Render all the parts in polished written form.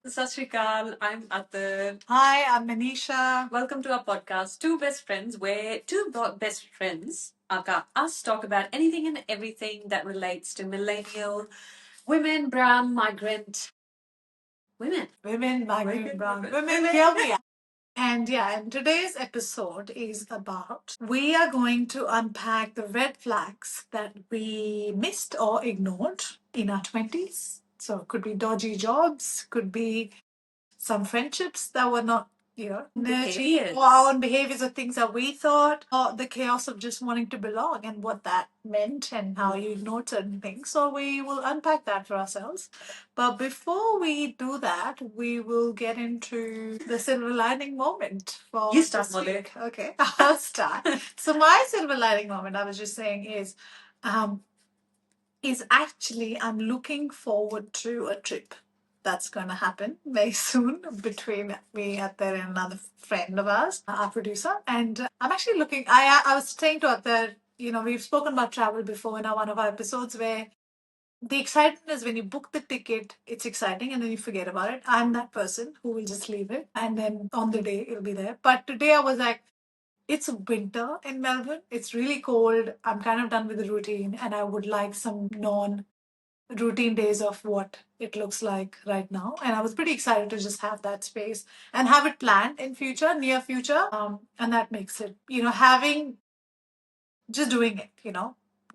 Sat Shri Akal, I'm Attar. Hi, I'm Maneesha. Welcome to our podcast, Two Best Friends, where best friends, aka us, talk about anything and everything that relates to millennial women, brown, migrant women. Women, migrant, brown women, hear me out. And today's episode is about we are going to unpack the red flags that we missed or ignored in our 20s. So it could be dodgy jobs, could be some friendships that were not, nurturing, or our own behaviors or things that we thought, or the chaos of just wanting to belong and what that meant and how you ignored certain things. So we will unpack that for ourselves. But before we do that, we will get into the silver lining moment for You start, this Molly. week. Okay, I'll start. So my silver lining moment, I was just saying, um, is actually I'm looking forward to a trip that's going to happen very soon between me, Attar, and another friend of ours, our producer. And I'm actually looking. I was saying to Attar, we've spoken about travel before in one of our episodes where the excitement is when you book the ticket, it's exciting, and then you forget about it. I'm that person who will just leave it, and then on the day it'll be there. But today I was like, it's winter in Melbourne. It's really cold. I'm kind of done with the routine, and I would like some non routine days of what it looks like right now. And I was pretty excited to just have that space and have it planned in future, near future. And that makes it, having just doing it,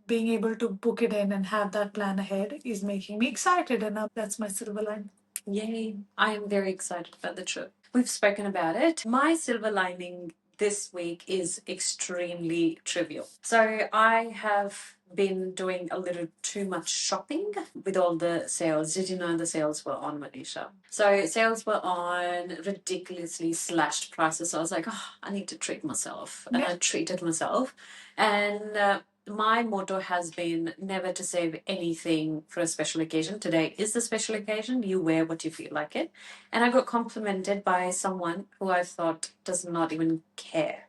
being able to book it in and have that plan ahead is making me excited. And that's my silver line. Yay. I am very excited about the trip. We've spoken about it. My silver lining this week is extremely trivial. So I have been doing a little too much shopping with all the sales. Did you know the sales were on, Manisha? So sales were on, ridiculously slashed prices. So I was like, oh, I need to treat myself. And I treated myself. And my motto has been never to save anything for a special occasion. Today is the special occasion. You wear what you feel like it. And I got complimented by someone who I thought does not even care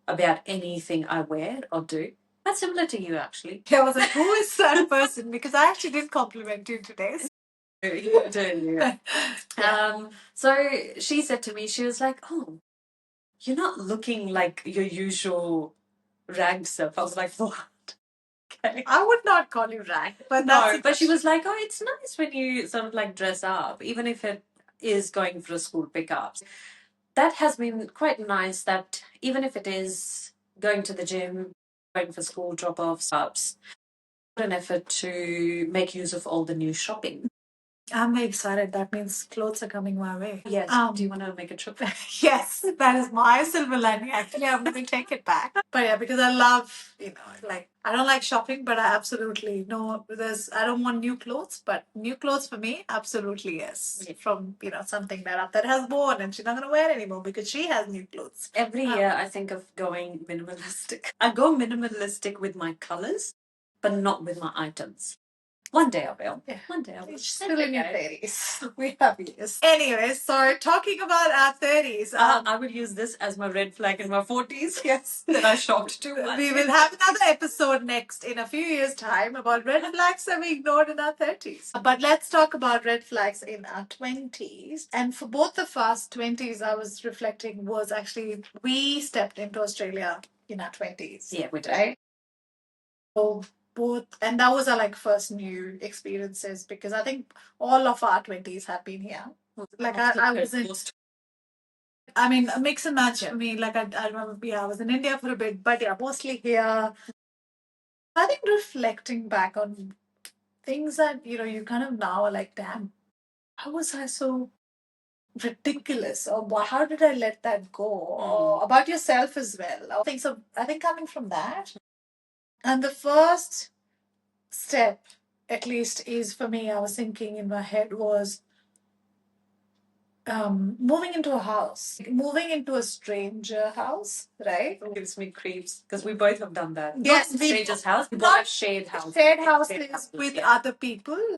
about anything I wear or do. That's similar to you, actually. I was like, who is that person? Because I actually did compliment you today. You do. So she said to me, she was like, oh, you're not looking like your usual ragged self. I was like, what? Okay. I would not call you rag, but No, but she was like, oh, it's nice when you sort of like dress up, even if it is going for a school pickup. That has been quite nice that even if it is going to the gym, going for school drop offs, ups, an effort to make use of all the new shopping. I'm very excited. That means clothes are coming my way. Yes. Do you want to make a trip? Yes, that is my silver lining. Actually, I'm going to take it back. But yeah, because I love, like, I don't like shopping, but I absolutely know I don't want new clothes, but new clothes for me, absolutely yes. Yeah. From, something that has worn and she's not going to wear anymore because she has new clothes. Every year I think of going minimalistic. I go minimalistic with my colors, but not with my items. One day I will. Yeah. One day I will. It's still in your 30s. We have years. Anyway, so talking about our 30s. I would use this as my red flag in my 40s. Yes. That I shopped too much. We will have another episode next in a few years' time about red flags that we ignored in our 30s. But let's talk about red flags in our 20s. And for both of us, 20s, I was reflecting, was actually we stepped into Australia in our 20s. Yeah, we did. Right? So both, and that was our like first new experiences because I think all of our 20s have been here. Like I was in, I mean, a mix and match for me. Like I remember, yeah, I was in India for a bit, but yeah, mostly here. I think reflecting back on things that, you kind of now are like, damn, how was I so ridiculous? Or how did I let that go? Or about yourself as well. Or things of, I think coming from that. And the first step, at least, is for me, I was thinking in my head was moving into a house, moving into a stranger house, right? It gives me creeps because we both have done that. Yes, not stranger's house, but not shared house. Shared houses with other people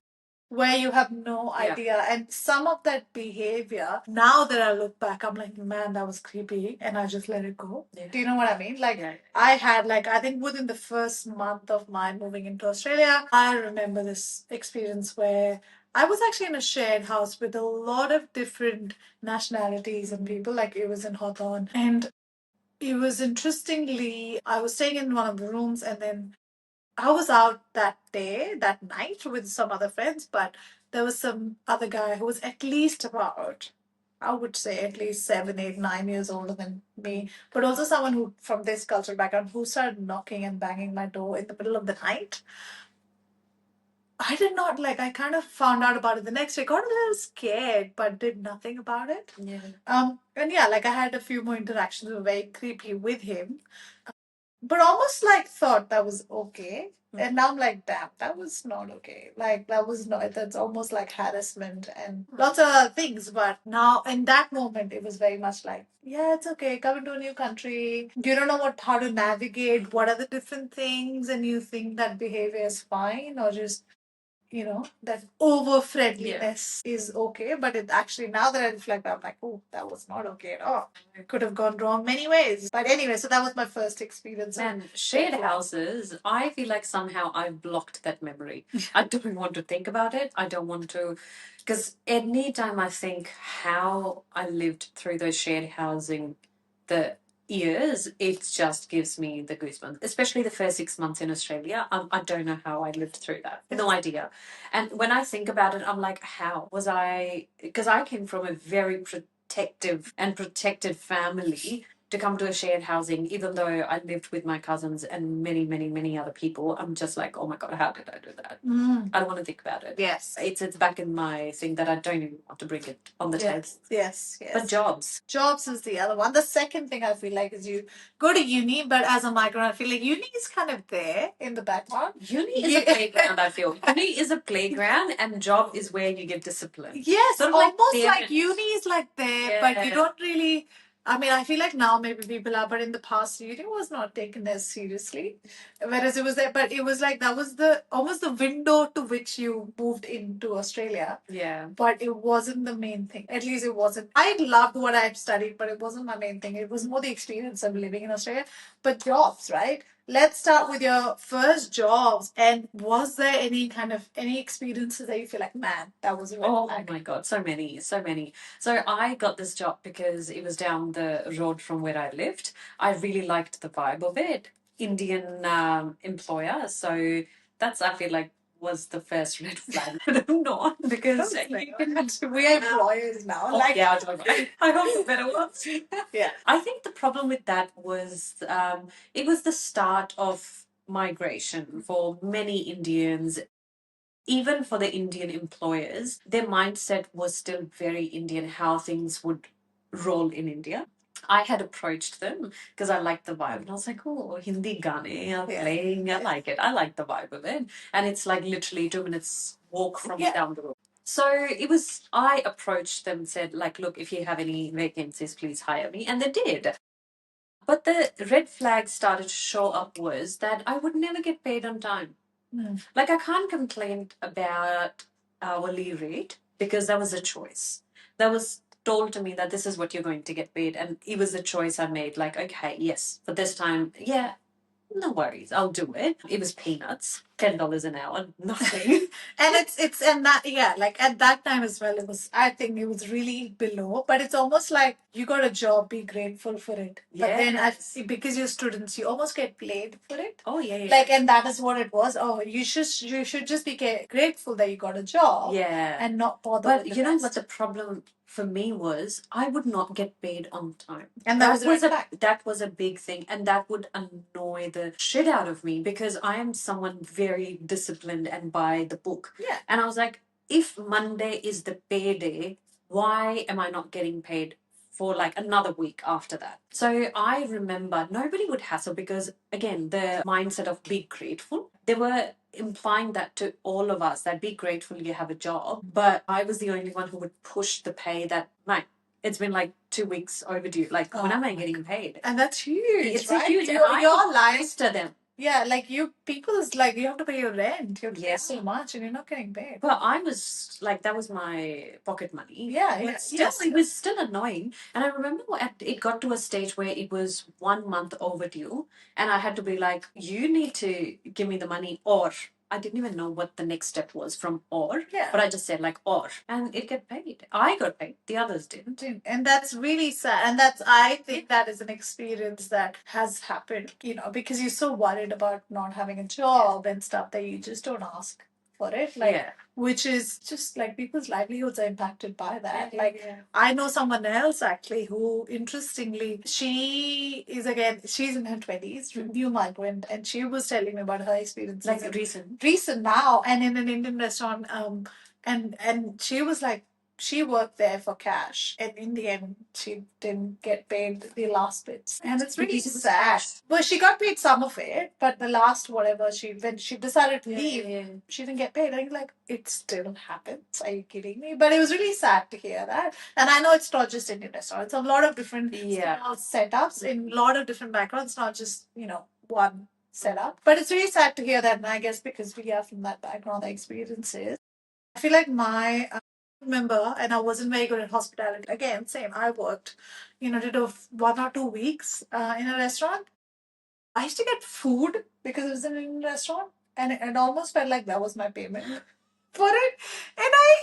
where you have no Yeah. idea. And some of that behavior, now that I look back, I'm like, man, that was creepy. And I just let it go. Yeah. Do you know what I mean? Like, I had, like, I think within the first month of my moving into Australia, I remember this experience where I was actually in a shared house with a lot of different nationalities and people. Like it was in Hawthorne. And it was interestingly, I was staying in one of the rooms and then I was out that day, that night with some other friends, but there was some other guy who was at least about, I would say at least 7, 8, 9 years older than me, but also someone who from this cultural background who started knocking and banging my door in the middle of the night. I did not like. I kind of found out about it the next day. Got a little scared, but did nothing about it. Yeah. And yeah, like I had a few more interactions that were very creepy with him, but almost like thought that was okay. And now I'm like, damn, that was not okay. Like that was not. That's almost like harassment and lots of other things. But now, in that moment, it was very much like, yeah, it's okay. Coming to a new country, you don't know what how to navigate. What are the different things, and you think that behavior is fine, or just that over friendliness is okay, but it actually, now that I reflect, I'm like, oh, that was not okay at all. It could have gone wrong many ways. But anyway, so that was my first experience. Man, shared houses, I feel like somehow I've blocked that memory. I don't want to think about it. I don't want to, because anytime I think how I lived through those shared housing, the years, it just gives me the goosebumps, especially the first 6 months in Australia. I don't know how I lived through that. No idea. And when I think about it, I'm like, how was I? Because I came from a very protective and protected family to come to a shared housing, even though I lived with my cousins and many, many, many other people. I'm just like, oh my God, how did I do that? I don't want to think about it. Yes. It's back in my thing that I don't even want to bring it on the table. Yes. But jobs. Jobs is the other one. The second thing I feel like is you go to uni, but as a migrant, I feel like uni is kind of there in the background. Uni is a playground, I feel. Uni is a playground and job is where you get discipline. Yes, Sort of almost like like uni is like there, but you don't really. I mean, I feel like now maybe people are, but in the past, uni was not taken as seriously. Whereas it was there, but it was like that was the almost the window to which you moved into Australia. Yeah. But it wasn't the main thing. At least it wasn't. I loved what I had studied, but it wasn't my main thing. It was more the experience of living in Australia. But jobs, right? Let's start with your first jobs. And was there any experiences that you feel like, man, that was a red flag? Oh my God, so many, so many. So I got this job because it was down the road from where I lived. I really liked the vibe of it. Indian employer. So that's, I feel like, was the first red flag. But I'm not, because you can. We're employers now. Yeah, I don't know. I hope the better ones. Yeah. I think the problem with that was it was the start of migration for many Indians. Even for the Indian employers, their mindset was still very Indian, how things would roll in India. I had approached them because I liked the vibe. And I was like, oh, Hindi gaane are playing. I like it. I like the vibe of it. And it's like literally 2 minutes walk from down the road. So it was, I approached them, said, like, look, if you have any vacancies, please hire me. And they did. But the red flag started to show up was that I would never get paid on time. Like, I can't complain about hourly rate because that was a choice. That was told to me that this is what you're going to get paid. And it was a choice I made. Like, okay, yes, for this time, yeah, no worries, I'll do it. It was peanuts, $10 an hour, nothing. And it's and that like at that time as well, it was, I think it was really below, but it's almost like you got a job, be grateful for it. But then because you're students, you almost get paid for it. Oh yeah. Like, and that is what it was. Oh, you should just be grateful that you got a job. Yeah. And not bother But with you know rest. what the problem for me was? I would not get paid on time. And that was a big thing, and that would annoy the shit out of me because I am someone very disciplined and by the book. Yeah. And I was like, if Monday is the payday, why am I not getting paid for like another week after that? So I remember nobody would hassle because, again, the mindset of be grateful. They were implying that to all of us, that be grateful you have a job. But I was the only one who would push the pay that, mate, it's been like 2 weeks overdue. Like, when am I getting paid? And that's huge. It's right? a huge. Your life to them. Yeah, like people is like you have to pay your rent. You have to pay so much, and you're not getting paid. Well, I was like, that was my pocket money. Yeah, But still, it was still annoying. And I remember it got to a stage where it was 1 month overdue, and I had to be like, you need to give me the money, or I didn't even know what the next step was from or. Yeah. But I just said like or. And it got paid. I got paid. The others didn't. And that's really sad. And that's, I think that is an experience that has happened, because you're so worried about not having a job and stuff that you just don't ask for it. Like, Yeah. which is just like people's livelihoods are impacted by that. Yeah, like, yeah. I know someone else actually who, interestingly, she's in her 20s, new migrant, and she was telling me about her experiences. Like recent. Recent now, and in an Indian restaurant. And she was like, she worked there for cash, and in the end, she didn't get paid the last bits, and it's really Because it was sad. cash. Well, she got paid some of it, but the last whatever when she decided to leave, Yeah. she didn't get paid. And like, it still happens. Are you kidding me? But it was really sad to hear that. And I know it's not just Indian restaurants; a lot of different small setups in a lot of different backgrounds, not just one setup. But it's really sad to hear that, and I guess because we are from that background, the experiences. I feel like my remember, and I wasn't very good at hospitality. Again, same. I worked, did 1 or 2 weeks in a restaurant. I used to get food because it was in an Indian restaurant, and it almost felt like that was my payment for it.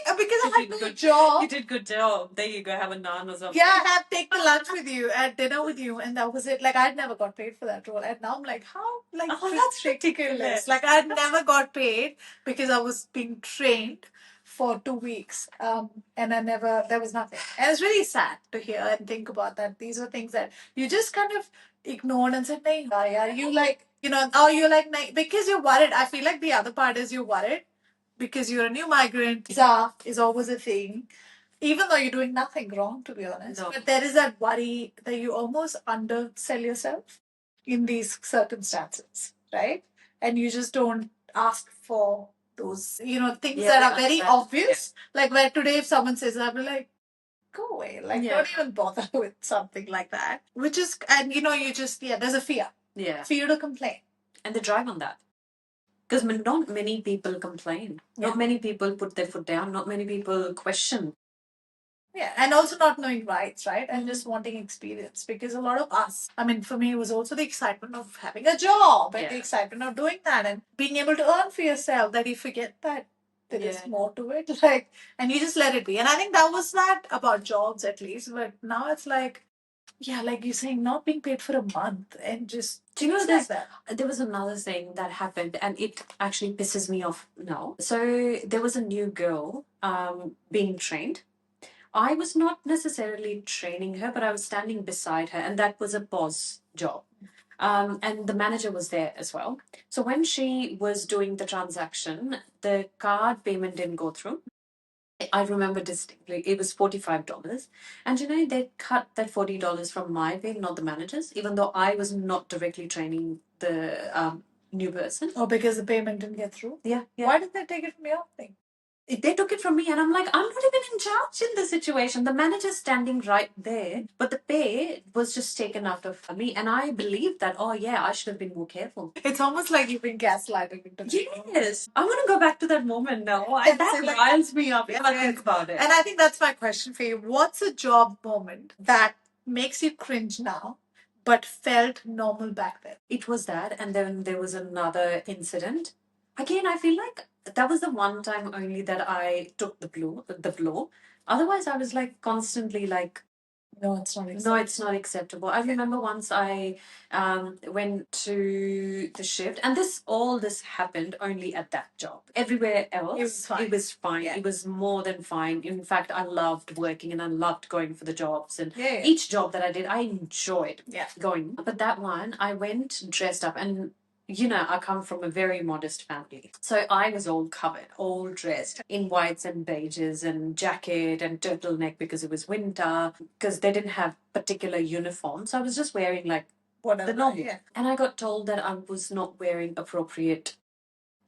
And because I had no job. You did good job. There you go. Have a naan or something. Yeah, I have take the lunch with you and dinner with you, and that was it. Like, I'd never got paid for that role, and now I'm like, how? Like, Oh, that's ridiculous. Like, I'd never got paid because I was being trained for 2 weeks, and there was nothing, and it's really sad to hear and think about that. These are things that you just kind of ignored and said, "Nahi, yaar, you like, oh, you're like, nahi," because you're worried. I feel like the other part is you're worried because you're a new migrant. Visa is always a thing, even though you're doing nothing wrong, to be honest. No. But there is that worry that you almost undersell yourself in these circumstances, right? And you just don't ask for those, things that are very obvious. Like, where today, if someone says, I'll be like, go away. Like, don't even bother with something like that. Which is, and you just, there's a fear. Yeah. Fear to complain. And they drive on that. Because not many people complain. Not many people put their foot down. Not many people question. Yeah, and also not knowing rights, right? And just wanting experience. Because a lot of us, I mean, for me, it was also the excitement of having a job and the excitement of doing that and being able to earn for yourself, that you forget that there is more to it. Like, and you just let it be. And I think that was that about jobs, at least. But now it's like, yeah, like you're saying, not being paid for a month and just. Do you know there was another thing that happened, and it actually pisses me off now. So there was a new girl being trained. I was not necessarily training her, but I was standing beside her, and that was a pause job. And the manager was there as well. So when she was doing the transaction, the card payment didn't go through. I remember distinctly, it was $45. And they cut that $40 from my pay, not the manager's, even though I was not directly training the new person. Oh, because the payment didn't get through? Yeah. Why did they take it from your thing? They took it from me, and I'm like, I'm not even in charge in this situation. The manager's standing right there, but the pay was just taken out of me, and I believe that, oh yeah, I should have been more careful. It's almost like you've been gaslighting. Yes, I want to go back to that moment now. That riles me up if I think about it. And I think that's my question for you. What's a job moment that makes you cringe now, but felt normal back then? It was that, and then there was another incident. Again, I feel like that was the one time only that I took the blow. Otherwise, I was like constantly like, no, it's not acceptable. No, it's not acceptable. I remember once I went to the shift, and all this happened only at that job. Everywhere else, it was fine. Yeah. It was more than fine. In fact, I loved working and I loved going for the jobs. And each job that I did, I enjoyed going. But that one, I went dressed up, and I come from a very modest family. So I was all covered, all dressed in whites and beiges and jacket and turtleneck because it was winter, because they didn't have particular uniforms. So I was just wearing like the normal. Yeah. And I got told that I was not wearing appropriate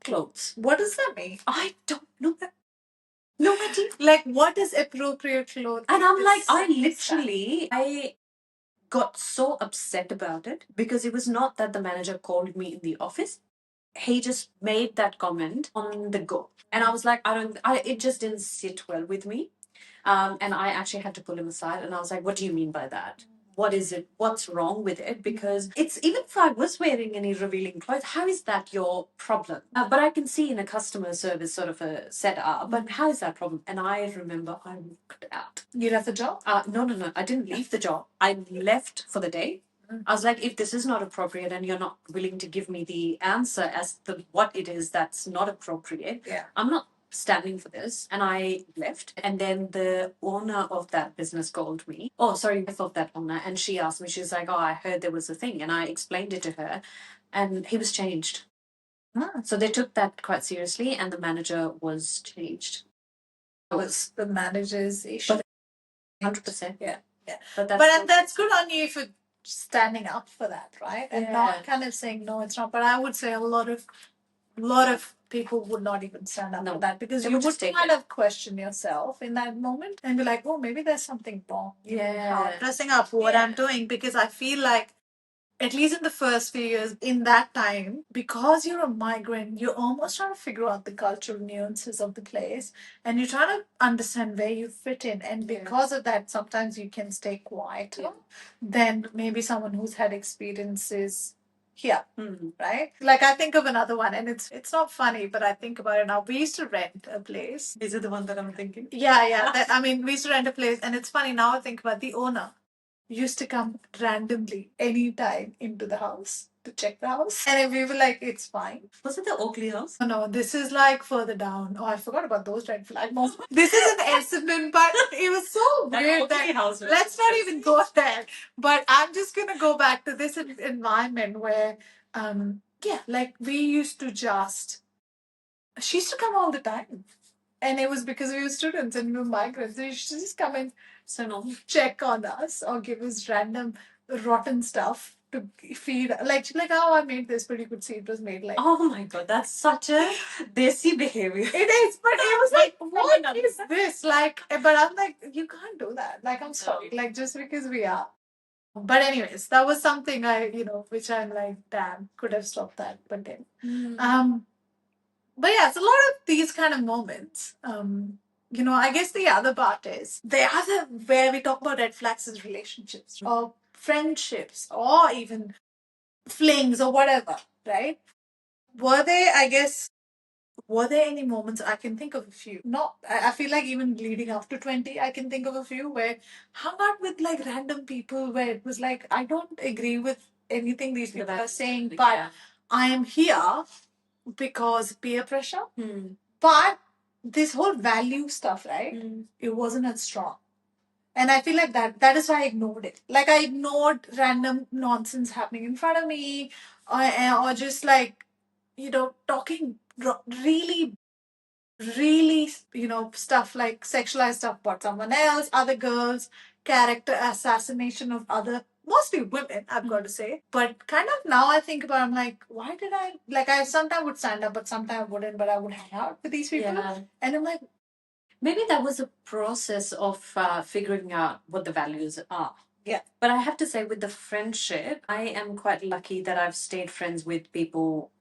clothes. What does that mean? I don't know that. No idea. Like, what is appropriate clothes? And I'm like, I got so upset about it because it was not that the manager called me in the office. He just made that comment on the go. And I was like, it just didn't sit well with me. And I actually had to pull him aside, and I was like, what do you mean by that? what is it? What's wrong with it? Because it's even if I was wearing any revealing clothes, how is that your problem? But I can see in a customer service sort of a setup, but how is that problem? And I remember I walked out. You left the job? No. I didn't leave the job. I left for the day. I was like, if this is not appropriate and you're not willing to give me the answer as to what it is that's not appropriate, Yeah. I'm not standing for this. And I left. And then the owner of that business called me. Oh, sorry, wife of that owner. And she asked me, she's like, oh, I heard there was a thing. And I explained it to her. And he was changed. So they took that quite seriously, and the manager was changed. It was the manager's issue. 100%. Yeah. But that's good on you for standing up for that, right? And Yeah. not kind of saying no, it's not. But I would say a lot of people would not even stand up No. for that, because They you would would just take kind it. of question yourself in that moment and be like, oh, maybe there's something wrong. in how I'm Yeah. dressing up, what Yeah. I'm doing, because I feel like, at least in the first few years, in that time, because you're a migrant, you're almost trying to figure out the cultural nuances of the place, and you're trying to understand where you fit in. And Yeah. because of that, sometimes you can stay quieter than maybe someone who's had experiences here, right? Like, I think of another one, and it's not funny, but I think about it now. We used to rent a place. Is it the one that I'm thinking? Yeah. I mean, we used to rent a place, and it's funny now I think about the owner used to come randomly anytime into the house to check the house. And we were like, it's fine. Was it the Oakley house? No, this is like further down. Oh, I forgot about those red flag moments. This is an Essendon, but it was so That weird Oakley that house was let's not even go there. But I'm just gonna go back to this environment where, like we used to just. She used to come all the time. And it was because we were students and we were migrants. They used to just come and check on us or give us random rotten stuff to feed. Like, oh, I made this, but you could see it was made like. Oh my god, that's such a desi behavior. It is, but it was like, what is this? Like, but I'm like, you can't do that. Like, I'm sorry. Like, just because we are. But anyways, that was something which I'm like, damn, could have stopped that, but then. But yeah, it's a lot of these kind of moments. I guess the other part is where we talk about red flags is relationships or friendships or even flings or whatever, right? Were there any moments? I can think of a few. Not, I feel like even leading up to 20, I can think of a few where hung out with like random people where it was like, I don't agree with anything these people are saying, but I am here because peer pressure. But this whole value stuff, right? It wasn't as strong. And I feel like that is why I ignored it. Like, I ignored random nonsense happening in front of me, or just like, talking really, really, stuff like sexualized stuff about someone else, other girls, character assassination of other, mostly women, I've got to say. But kind of now I think about it, I'm like, why did I sometimes would stand up, but sometimes I wouldn't, but I would hang out with these people. Yeah. And I'm like, maybe that was a process of figuring out what the values are. Yeah. But I have to say, with the friendship, I am quite lucky that I've stayed friends with people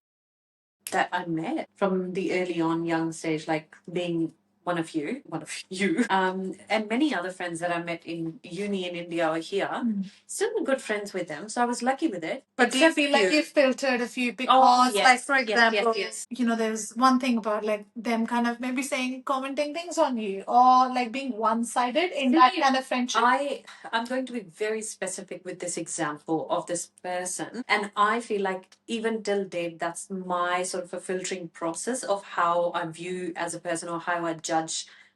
that I met from the early on young stage, like being one of you, and many other friends that I met in uni in India or here, still good friends with them. So I was lucky with it. But do you feel like you filtered a few because, like, for example, there's one thing about like them kind of maybe commenting things on you or like being one-sided in that kind of friendship? I'm going to be very specific with this example of this person. And I feel like even till date, that's my sort of a filtering process of how I view as a person or how I judge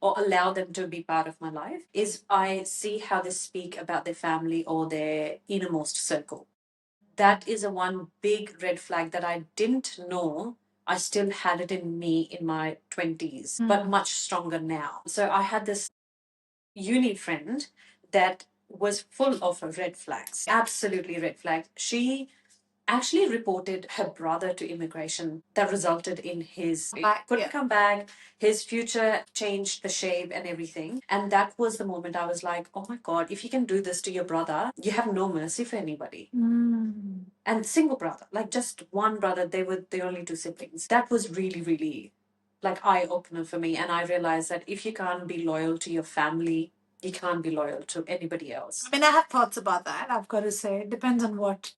or allow them to be part of my life is I see how they speak about their family or their innermost circle. That is a one big red flag that I didn't know I still had it in me in my 20s, but much stronger now. So I had this uni friend that was full of red flags, absolutely red flags. She actually reported her brother to immigration. That resulted in his couldn't come back. His future changed the shape and everything. And that was the moment I was like, oh my God, if you can do this to your brother, you have no mercy for anybody. And single brother, like just one brother, they were the only two siblings. That was really, really like eye opener for me. And I realized that if you can't be loyal to your family You can't be loyal to anybody else. I mean, I have thoughts about that. I've got to say, it depends on what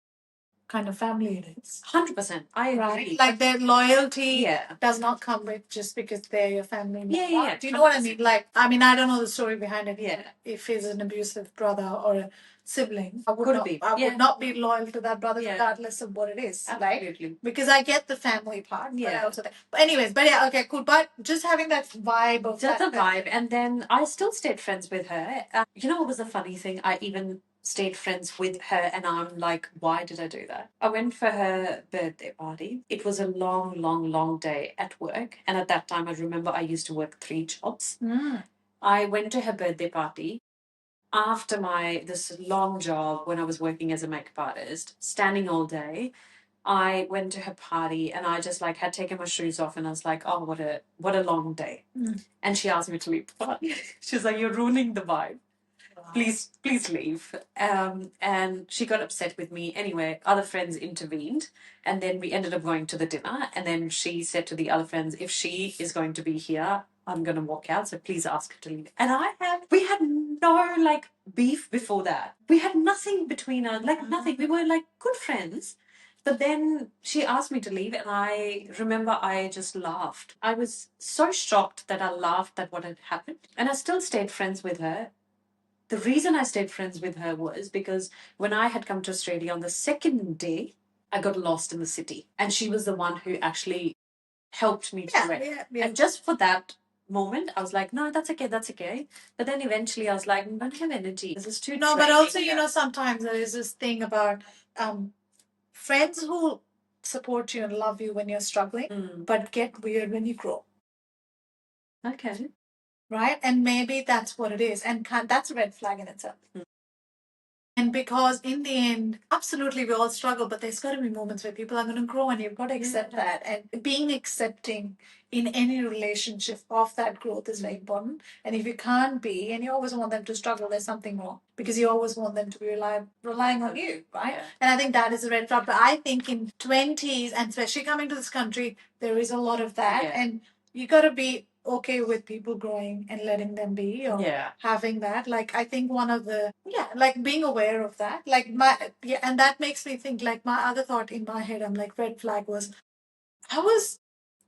kind of family it is. 100%. I agree. Right? Like their loyalty Yeah. does not come with just because they're your family member. Yeah, yeah, yeah. Do you know what I mean? Like, I mean, I don't know the story behind it. Yeah. If he's an abusive brother or a sibling, I would Could not. be. I Yeah. would not be loyal to that brother Yeah. regardless of what it is. Right? Absolutely. Because I get the family part. But I Yeah. also. But anyways, but yeah, okay, cool. But just having that vibe of Just that a vibe. And then I still stayed friends with her. You know what was the funny thing? I even stayed friends with her, and I'm like, why did I do that? I went for her birthday party. It was a long, long, long day at work. And at that time, I remember I used to work 3 jobs. I went to her birthday party after my this long job when I was working as a makeup artist, standing all day. I went to her party and I just like had taken my shoes off and I was like, oh, what a long day. And she asked me to leave the party. She's like, you're ruining the vibe. Please leave. And she got upset with me. Anyway, other friends intervened, and then we ended up going to the dinner. And then she said to the other friends, if she is going to be here, I'm going to walk out. So please ask her to leave. And we had no like beef before that. We had nothing between us, like nothing. We were like good friends. But then she asked me to leave, and I remember I just laughed. I was so shocked that I laughed at what had happened. And I still stayed friends with her. The reason I stayed friends with her was because when I had come to Australia on the second day, I got lost in the city. And she was the one who actually helped me through it. And just for that moment, I was like, no, that's okay, that's okay. But then eventually I was like, I don't have energy. This is too No, but draining. also, you know, sometimes there is this thing about friends who support you and love you when you're struggling, but get weird when you grow. Okay. Right? And maybe that's what it is. And that's a red flag in itself. And because in the end, absolutely, we all struggle, but there's got to be moments where people are going to grow and you've got to accept that. And being accepting in any relationship of that growth is very important. And if you can't be, and you always want them to struggle, there's something wrong because you always want them to be relying on you, right? Yeah. And I think that is a red flag. But I think in 20s, and especially coming to this country, there is a lot of that. Yeah. And you got to be okay with people growing and letting them be or having that. Like, I think one of the, like being aware of that. Like, and that makes me think, like, my other thought in my head, I'm like, red flag was, I was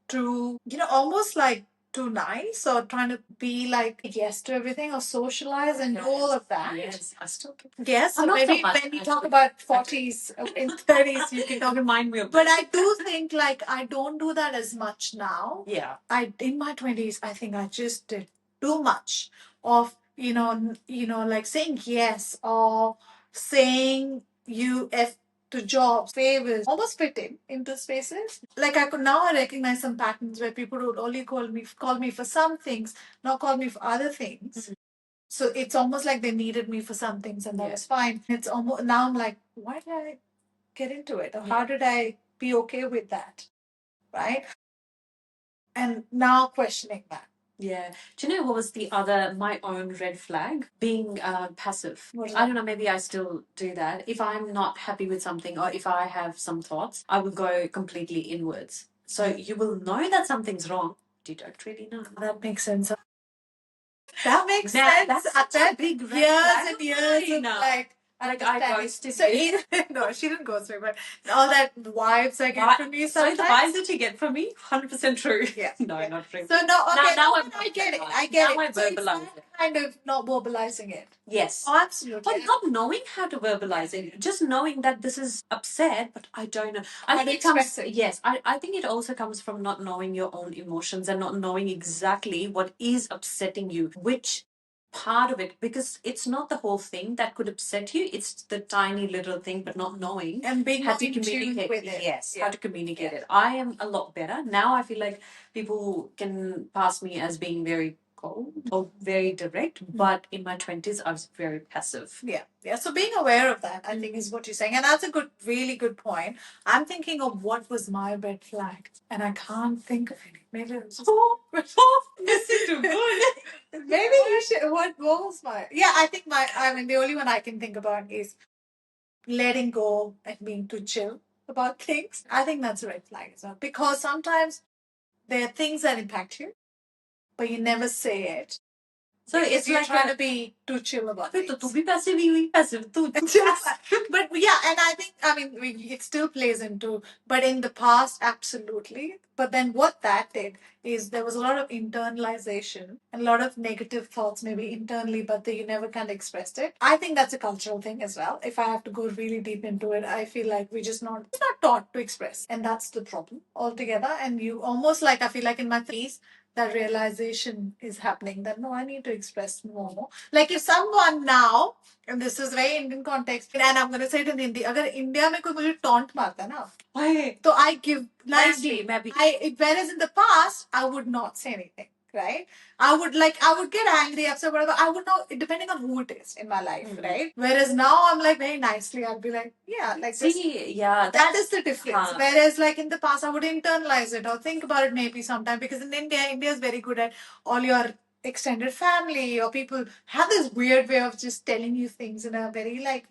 too, almost like too nice or trying to be like yes to everything or socialize and do all of that. Yes, I still get. Yes, so not so maybe much, when we talk about 40s, in 30s, you can talk. Remind me of But I do think like I don't do that as much now. Yeah. I in my 20s, I think I just did too much of like saying yes or saying UF to jobs, favors, almost fitting into spaces. Like I recognize some patterns where people would only call me for some things, not call me for other things. So it's almost like they needed me for some things and that was fine. It's almost now I'm like, why did I get into it? Or how did I be okay with that? Right? And now questioning that. Yeah. Do you know what was the other, my own red flag? Being passive. I don't know, maybe I still do that. If I'm not happy with something or if I have some thoughts, I will go completely inwards. So you will know that something's wrong, but you don't really know. That makes sense. That makes Now, sense. that's such a big red years flag. and years of like I ghosted so you. no, she didn't go through, but all that vibes I get from you sometimes. So the vibes that you get from me, 100% true. Yeah. No, not true. So no, okay. Now I get it. I get now it. I So it's verbalize that it. kind of not verbalizing it. Yes. Oh, absolutely. But not knowing how to verbalize it, just knowing that this is upset, but I don't know. I How think to it comes. express it. Yes, I think it also comes from not knowing your own emotions and not knowing exactly what is upsetting you, which part of it, because it's not the whole thing that could upset you. It's the tiny little thing, but not knowing And being how to in tune communicate with it. Yes, how to communicate it. I am a lot better now. I feel like people can pass me as being very cold or very direct, but in my 20s I was very passive. Yeah. So being aware of that, I think, is what you're saying, and that's a really good point. I'm thinking of what was my red flag, and I can't think of any. Maybe it was This is too good. maybe you should. What was my? Yeah, I think I mean, the only one I can think about is letting go and being too chill about things. I think that's a red flag as well, because sometimes there are things that impact you, but you never say it. So because it's you're like trying to be too chill about फिर it. तो तू भी पैसे भी हुई पैसे तू But yeah, and I think, I mean, it still plays into, but in the past, absolutely. But then what that did is there was a lot of internalization and a lot of negative thoughts, maybe internally, but you never kind of expressed it. I think that's a cultural thing as well. If I have to go really deep into it, I feel like we're just not taught to express, and that's the problem altogether. And you almost like, I feel like in my 30s, that realization is happening that no, I need to express more. Like if someone now, and this is very Indian context, and I'm going to say it in Hindi, अगर India में कोई मुझे taunt मारता है ना, तो I give nicely. Whereas in the past, I would not say anything, right? I would get angry, upset, whatever. I would know, depending on who it is in my life, right? Whereas now I'm like very nicely, I'd be like, yeah, like this. See, yeah, That is the difference. Huh. Whereas like in the past, I would internalize it or think about it maybe sometime, because in India is very good at all your extended family or people have this weird way of just telling you things in a very like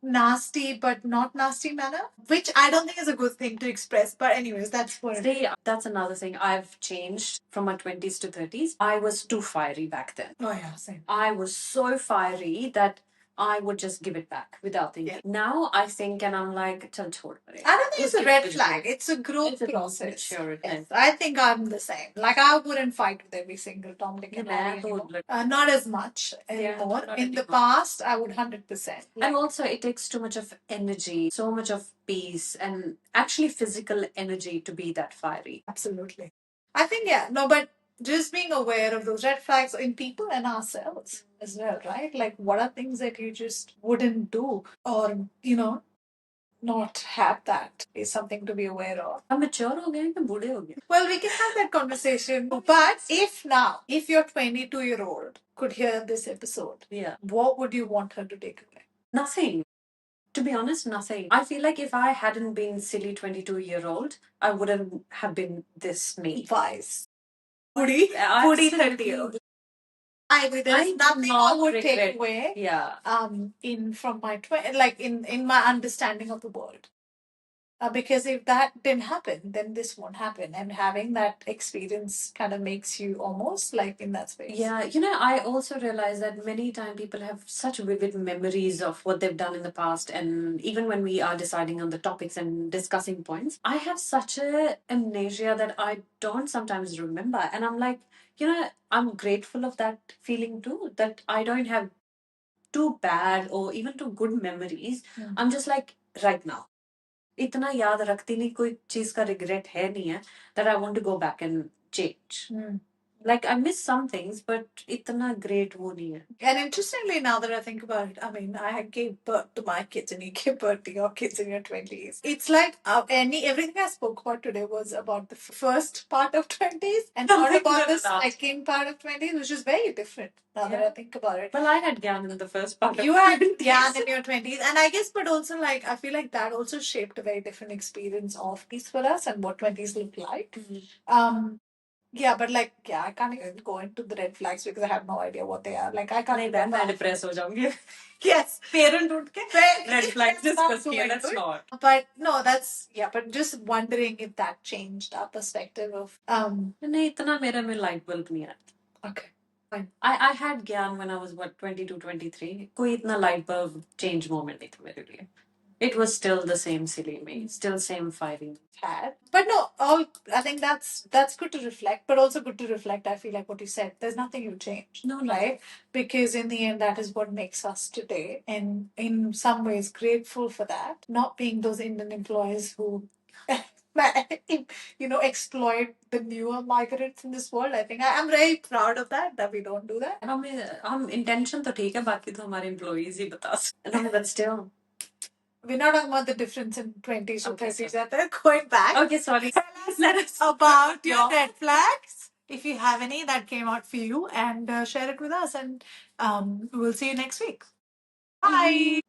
nasty but not nasty manner, which I don't think is a good thing to express. But anyways, that's what. See, that's another thing. I've changed from my 20s to 30s. I was too fiery back then. Oh yeah, same. I was so fiery that I would just give it back without thinking. Yeah. Now I think and I'm like, chal chhod pare. I don't think it's a red flag. It's a growth process. Yes. I think I'm the same. Like I wouldn't fight with every single Tom, Dick, and Harry anymore. Not as much anymore. In the past, I would 100%. And also, it takes too much of energy, so much of peace, and actually physical energy to be that fiery. Absolutely. I think, yeah, no, but just being aware of those red flags in people and ourselves as well, right? Like, what are things that you just wouldn't do or, not have that is something to be aware of. हम mature हो गए हैं कि बूढ़े हो गए? Well, we can have that conversation. But if your 22-year-old could hear this episode, Yeah. what would you want her to take away? Nothing. To be honest, nothing. I feel like if I hadn't been silly 22-year-old, I wouldn't have been this me. Wise. Foodie 30-year-old. I agree. There's nothing I would take away. Yeah. In from my in my understanding of the world. Because if that didn't happen, then this won't happen. And having that experience kind of makes you almost like in that space. Yeah, I also realize that many times people have such vivid memories of what they've done in the past, and even when we are deciding on the topics and discussing points, I have such a amnesia that I don't sometimes remember, and I'm like, I'm grateful of that feeling too, that I don't have too bad or even too good memories. I'm just like right now. इतना याद रखती नहीं कोई चीज का regret है नहीं है that I want to go back and change. Like I miss some things, but itna great wo nahi hai. And interestingly, now that I think about it, I mean, I gave birth to my kids, and you gave birth to your kids in your 20s. It's like everything I spoke about today was about the first part of 20s, and not about the second part of 20s, which is very different. Now that I think about it. Well, I had Gyan in the first part. You had Gyan in your 20s, and I guess, but also like I feel like that also shaped a very different experience of peace for us and what 20s look like. Yeah, but I can't even go into the red flags because I have no idea what they are. Like I can't. नहीं बहन मैं depress हो जाऊंगी. Yes. Parent उठ के red flags discuss किया. That's not. But no, that's but just wondering if that changed our perspective of नहीं इतना मेरे में light bulb नहीं आया. Okay. Fine. I had Gyan when I was 22, 23. कोई इतना light bulb change moment नहीं था मेरे लिए. It was still the same silly me, still same fighting. But no, I think that's good to reflect, but also good to reflect. I feel like what you said, there's nothing you change. No, right? Because in the end, that is what makes us today, and in some ways, grateful for that. Not being those Indian employees who, exploit the newer migrants in this world. I think I'm very proud of that we don't do that. हम intention तो ठीक है, बाकी तो हमारे employees ही बता सकते. No, but still. We're not talking about the difference in 20s to 30s. Going back. Okay, sorry. Tell us about your red flags. If you have any that came out for you, and share it with us. And we'll see you next week. Bye.